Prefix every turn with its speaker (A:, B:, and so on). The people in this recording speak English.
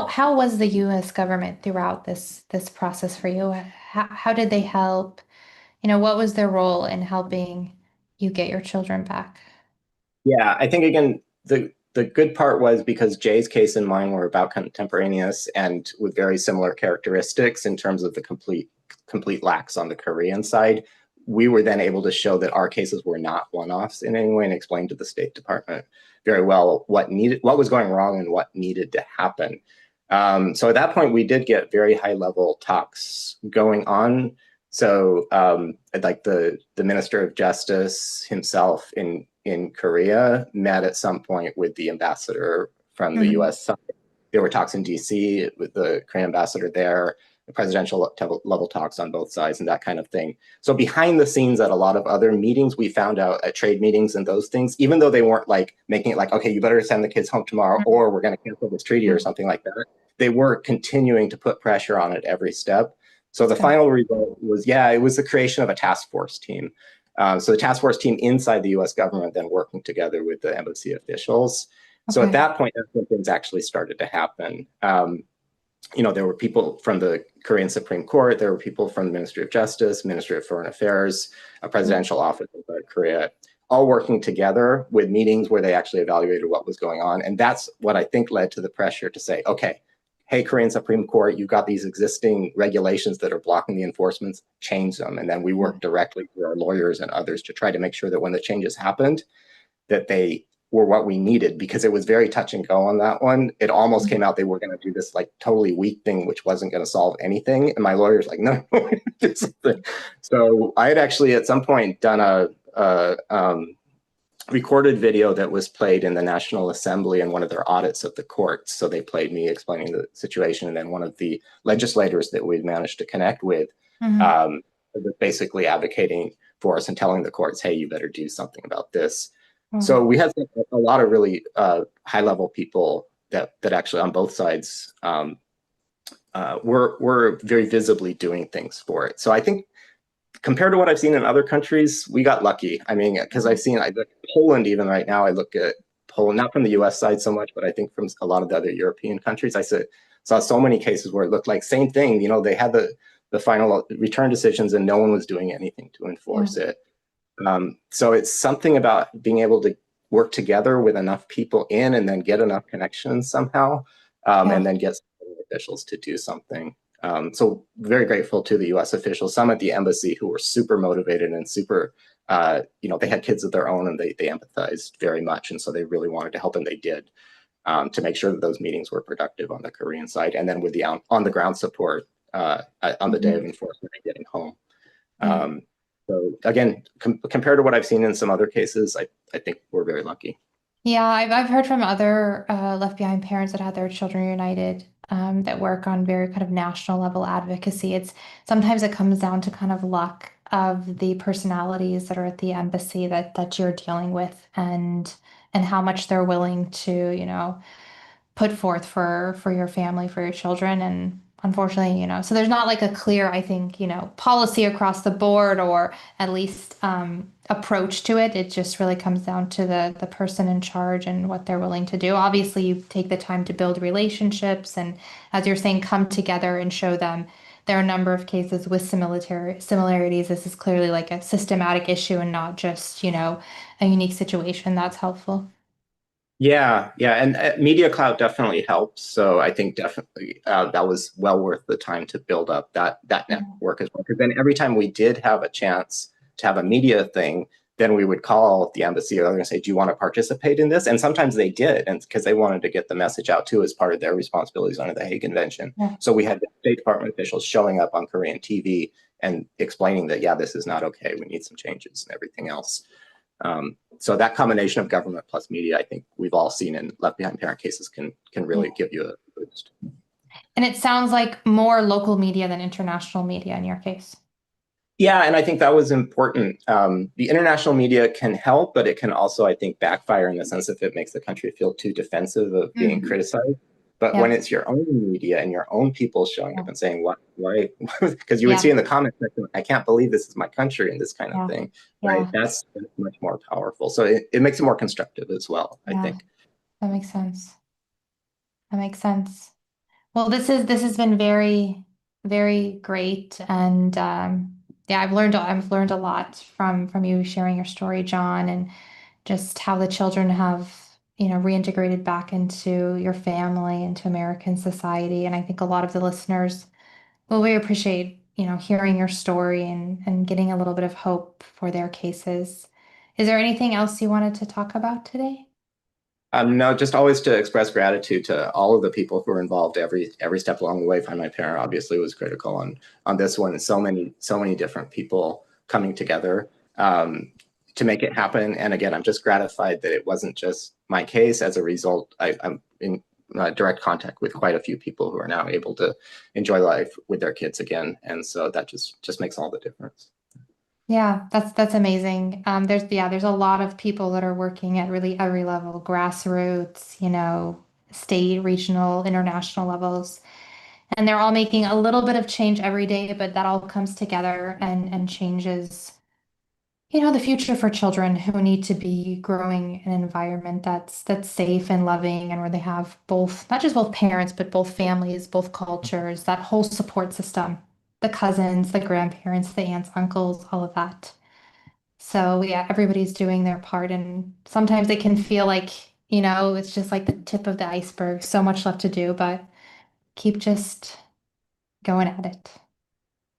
A: how was the U.S. government throughout this process for you? How did they help? What was their role in helping you get your children back?
B: Yeah, I think again, the good part was because Jay's case and mine were about contemporaneous and with very similar characteristics in terms of the complete lacks on the Korean side. We were then able to show that our cases were not one-offs in any way and explain to the State Department very well what was going wrong and what needed to happen. So at that point, we did get very high-level talks going on. So like the Minister of Justice himself in Korea met at some point with the ambassador from the
A: Mhm.
B: US side. There were talks in DC with the Korean ambassador there, the presidential level talks on both sides and that kind of thing. So behind the scenes at a lot of other meetings, we found out at trade meetings and those things, even though they weren't like making it like, okay, you better send the kids home tomorrow or we're going to cancel this treaty or something like that. They were continuing to put pressure on it every step. So the final result was, yeah, it was the creation of a task force team. So the task force team inside the US government then working together with the embassy officials. So at
A: Okay.
B: that point, that's when things actually started to happen. There were people from the Korean Supreme Court, there were people from the Ministry of Justice, Ministry of Foreign Affairs, a presidential office in Korea, all working together with meetings where they actually evaluated what was going on. And that's what I think led to the pressure to say, okay, hey, Korean Supreme Court, you've got these existing regulations that are blocking the enforcement, change them. And then we worked directly with our lawyers and others to try to make sure that when the changes happened, that they were what we needed, because it was very touch and go on that one. It almost came out they were going to do this like totally weak thing, which wasn't going to solve anything. And my lawyer's like, no, do something. So I had actually at some point done a recorded video that was played in the National Assembly in one of their audits of the courts. So they played me explaining the situation. And then one of the legislators that we'd managed to connect with
A: Hmm.
B: was basically advocating for us and telling the courts, hey, you better do something about this. So
A: Wow.
B: we had a lot of really high-level people that actually on both sides were very visibly doing things for it. So I think compared to what I've seen in other countries, we got lucky. I mean, because I look at Poland even right now, I look at Poland, not from the US side so much, but I think from a lot of the other European countries. Saw so many cases where it looked like same thing. They had the final return decisions and no one was doing anything to
A: Yeah.
B: enforce it. So it's something about being able to work together with enough people in and then get enough connections somehow,
A: Yeah.
B: and then get officials to do something. So very grateful to the U.S. officials, some at the embassy who were super motivated and super, they had kids of their own and they empathized very much. And so they really wanted to help, and they did, to make sure that those meetings were productive on the Korean side. And then with the on the ground support on the day of
A: Mhm.
B: enforcement and getting home.
A: Yeah.
B: So again, compared to what I've seen in some other cases, I think we're very lucky.
A: Yeah, I've heard from other left behind parents that had their children reunited, that work on very kind of national level advocacy. It's sometimes it comes down to kind of luck of the personalities that are at the embassy that you're dealing with, and how much they're willing to, put forth for your family, for your children. And unfortunately, so there's not like a clear, I think, policy across the board, or at least approach to it. It just really comes down to the person in charge and what they're willing to do. Obviously, you take the time to build relationships and, as you're saying, come together and show them there are a number of cases with similarities. This is clearly like a systematic issue and not just, a unique situation. That's helpful.
B: Yeah, yeah, and media clout definitely helps. So I think definitely that was well worth the time to build up that network as well. Because then every time we did have a chance to have a media thing, then we would call the embassy or and say, "Do you want to participate in this?" And sometimes they did, and because they wanted to get the message out too as part of their responsibilities under the Hague Convention.
A: Yeah.
B: So we had the State Department officials showing up on Korean TV and explaining that, yeah, this is not okay. We need some changes and everything else. So that combination of government plus media, I think we've all seen in left behind parent cases can
A: Yeah.
B: really give you a boost.
A: And it sounds like more local media than international media in your case.
B: Yeah, and I think that was important. The international media can help, but it can also, I think, backfire in the sense if it makes the country feel too defensive of being
A: Mhm.
B: criticized. But when
A: Yep.
B: it's your own media and your own people showing
A: Yeah.
B: up and saying, "What? Why?" Because you would see
A: Yeah.
B: in the comment section, "I can't believe this is my country," and this kind of
A: Yeah.
B: thing, right?
A: Yeah.
B: That's much more powerful. So it makes it more constructive as well, I
A: Yeah.
B: think.
A: That makes sense. That makes sense. Well, this has been very, very great, and yeah, I've learned a lot from you sharing your story, John, and just how the children have, reintegrated back into your family, into American society. And I think a lot of the listeners will really appreciate, hearing your story and getting a little bit of hope for their cases. Is there anything else you wanted to talk about today?
B: No, just always to express gratitude to all of the people who were involved every step along the way. Find My Parent obviously was critical on this one. So many different people coming together to make it happen. And again, I'm just gratified that it wasn't just my case. As a result, I'm in direct contact with quite a few people who are now able to enjoy life with their kids again, and so that just makes all the difference.
A: Yeah, that's amazing. There's a lot of people that are working at really every level, grassroots, state, regional, international levels. And they're all making a little bit of change every day, but that all comes together and changes, the future for children who need to be growing in an environment that's safe and loving and where they have both, not just both parents, but both families, both cultures, that whole support system, the cousins, the grandparents, the aunts, uncles, all of that. So yeah, everybody's doing their part, and sometimes it can feel like, it's just like the tip of the iceberg, so much left to do, but keep just going at it.